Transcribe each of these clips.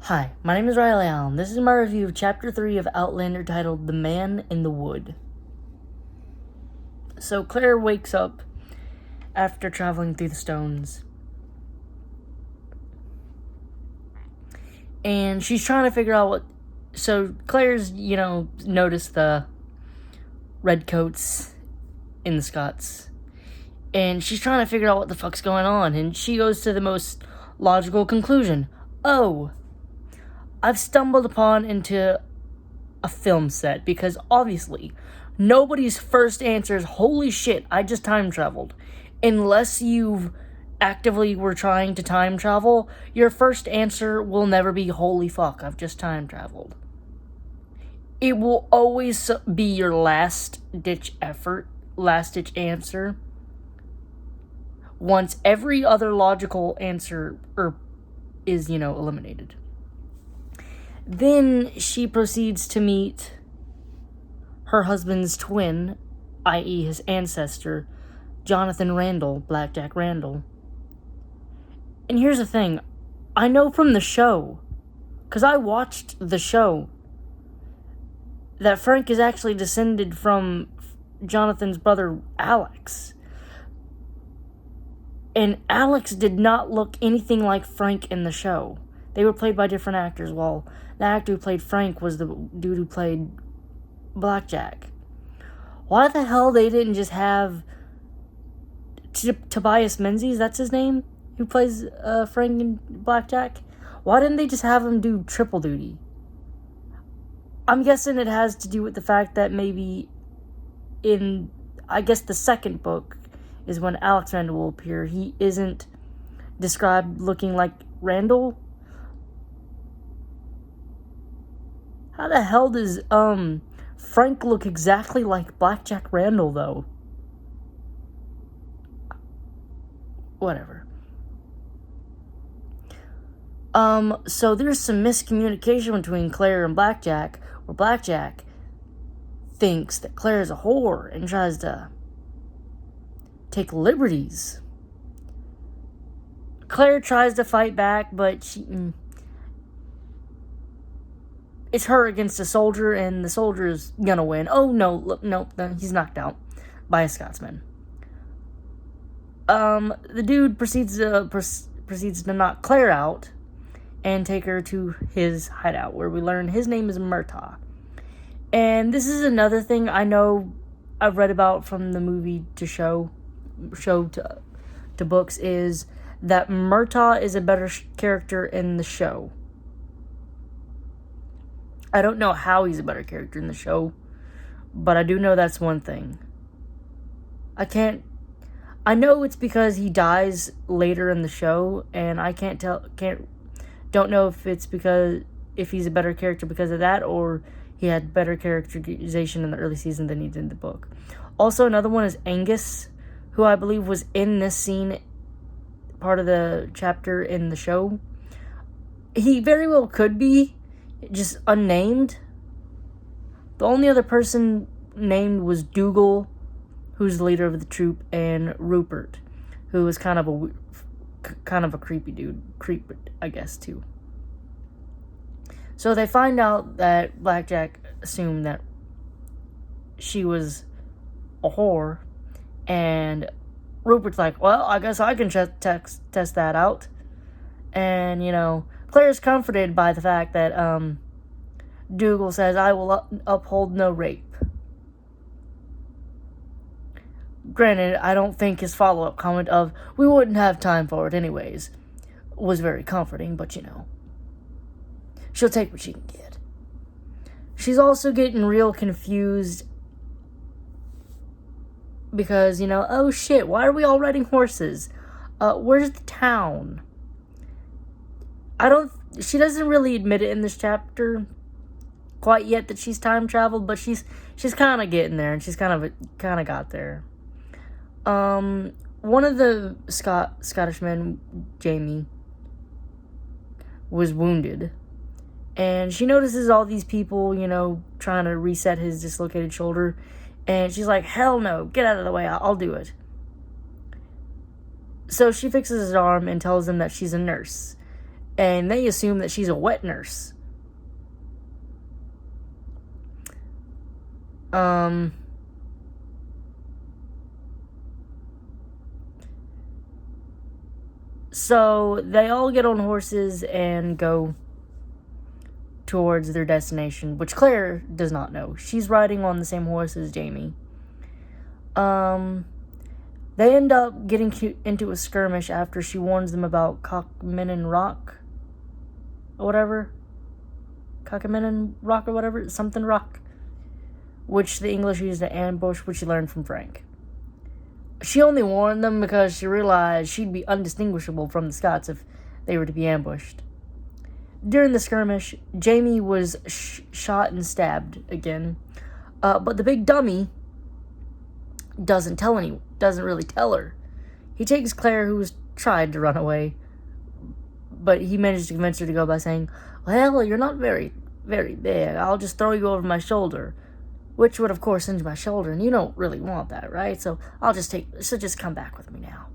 Hi, my name is Riley Allen. This is my review of Chapter 3 of Outlander titled The Man in the Wood. So Claire wakes up after traveling through the stones. And she's trying to figure out what... So Claire's, noticed the redcoats in the Scots. And she's trying to figure out what the fuck's going on. And she goes to the most logical conclusion. Oh, I've stumbled into a film set, because obviously nobody's first answer is, holy shit, I just time traveled. Unless you've actively were trying to time travel, your first answer will never be, holy fuck, I've just time traveled. It will always be your last ditch answer, once every other logical answer is, eliminated. Then she proceeds to meet her husband's twin, i.e. his ancestor, Jonathan Randall, Blackjack Randall. And here's the thing, I know from the show, because I watched the show, that Frank is actually descended from Jonathan's brother, Alex. And Alex did not look anything like Frank in the show. They were played by different actors, while the actor who played Frank was the dude who played Blackjack. Why the hell they didn't just have Tobias Menzies, that's his name, who plays Frank in Blackjack? Why didn't they just have him do triple duty? I'm guessing it has to do with the fact that maybe in, I guess, the second book is when Alex Randall will appear. He isn't described looking like Randall. How the hell does Frank look exactly like Blackjack Randall, though? Whatever. So there's some miscommunication between Claire and Blackjack, where Blackjack thinks that Claire is a whore and tries to take liberties. Claire tries to fight back, but it's her against a soldier, and the soldier is gonna win. Oh, no, he's knocked out by a Scotsman. The dude proceeds to knock Claire out and take her to his hideout, where we learn his name is Murtaugh. And this is another thing I know I've read about from the movie to show to books, is that Murtaugh is a better character in the show. I don't know how he's a better character in the show, but I do know that's one thing. I know it's because he dies later in the show, and I don't know if it's because, if he's a better character because of that, or he had better characterization in the early season than he did in the book. Also, another one is Angus, who I believe was in this scene, part of the chapter in the show. He very well could be, just unnamed. The only other person named was Dougal, who's the leader of the troop, and Rupert, who was kind of a creepy dude. Creep, I guess, too. So they find out that Blackjack assumed that she was a whore, and Rupert's like, well, I guess I can test that out. And, Claire's comforted by the fact that Dougal says, I will uphold no rape. Granted, I don't think his follow-up comment of, we wouldn't have time for it anyways, was very comforting, but she'll take what she can get. She's also getting real confused because, oh shit, why are we all riding horses? Where's the town? She doesn't really admit it in this chapter quite yet that she's time traveled, but she's kind of getting there, and she's kind of got there. One of the Scottish men, Jamie, was wounded, and she notices all these people, trying to reset his dislocated shoulder, and she's like, hell no, get out of the way, I'll do it. So she fixes his arm and tells him that she's a nurse, and they assume that she's a wet nurse. So they all get on horses and go towards their destination, which Claire does not know. She's riding on the same horse as Jamie. They end up getting into a skirmish after she warns them about Cockminen Rock, or whatever. Cockminen Rock or whatever, something rock, which the English used to ambush, which she learned from Frank. She only warned them because she realized she'd be undistinguishable from the Scots if they were to be ambushed. During the skirmish, Jamie was shot and stabbed again, but the big dummy doesn't really tell her. He takes Claire, who's tried to run away, but he managed to convince her to go by saying, "Well, you're not very, very big. I'll just throw you over my shoulder," which would, of course, singe my shoulder, and you don't really want that, right? So just come back with me now.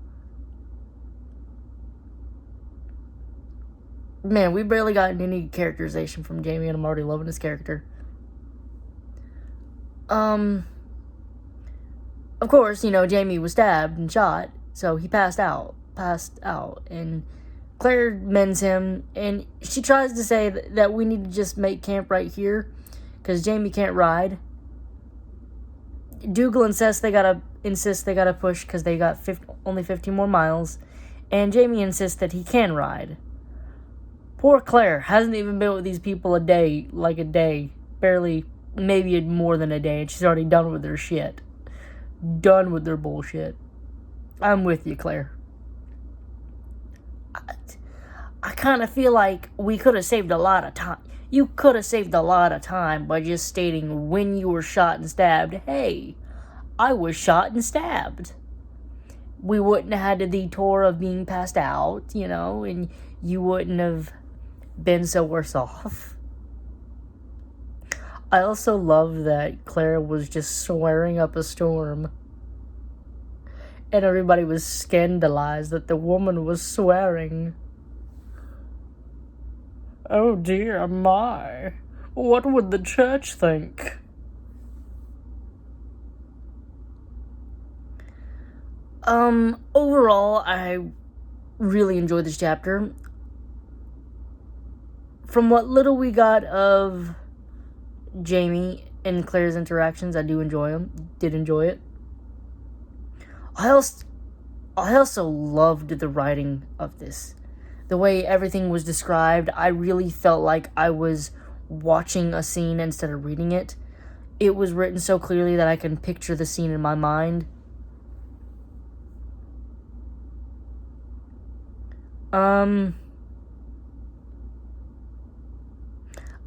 Man, we barely got any characterization from Jamie, and I'm already loving his character. Of course, Jamie was stabbed and shot, so he passed out, and Claire mends him, and she tries to say that we need to just make camp right here, because Jamie can't ride. Dougal insists they gotta push, because they got only 15 more miles, and Jamie insists that he can ride. Poor Claire hasn't even been with these people a day, barely, maybe more than a day, and she's already done with their shit. Done with their bullshit. I'm with you, Claire. I kind of feel like we could have saved a lot of time. You could have saved a lot of time by just stating when you were shot and stabbed. Hey, I was shot and stabbed. We wouldn't have had the detour of being passed out, and you wouldn't have been so worse off. I also love that Claire was just swearing up a storm. And everybody was scandalized that the woman was swearing. Oh dear, my. What would the church think? Overall, I really enjoyed this chapter. From what little we got of Jamie and Claire's interactions, I did enjoy it. I also loved the writing of this. The way everything was described, I really felt like I was watching a scene instead of reading it. It was written so clearly that I can picture the scene in my mind.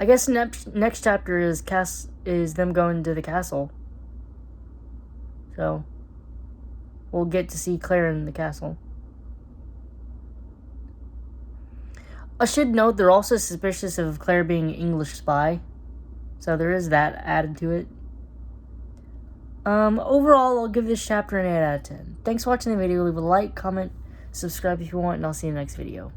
I guess next chapter is them going to the castle. So we'll get to see Claire in the castle. I should note they're also suspicious of Claire being an English spy. So there is that added to it. Overall, I'll give this chapter an 8 out of 10. Thanks for watching the video. Leave a like, comment, subscribe if you want, and I'll see you in the next video.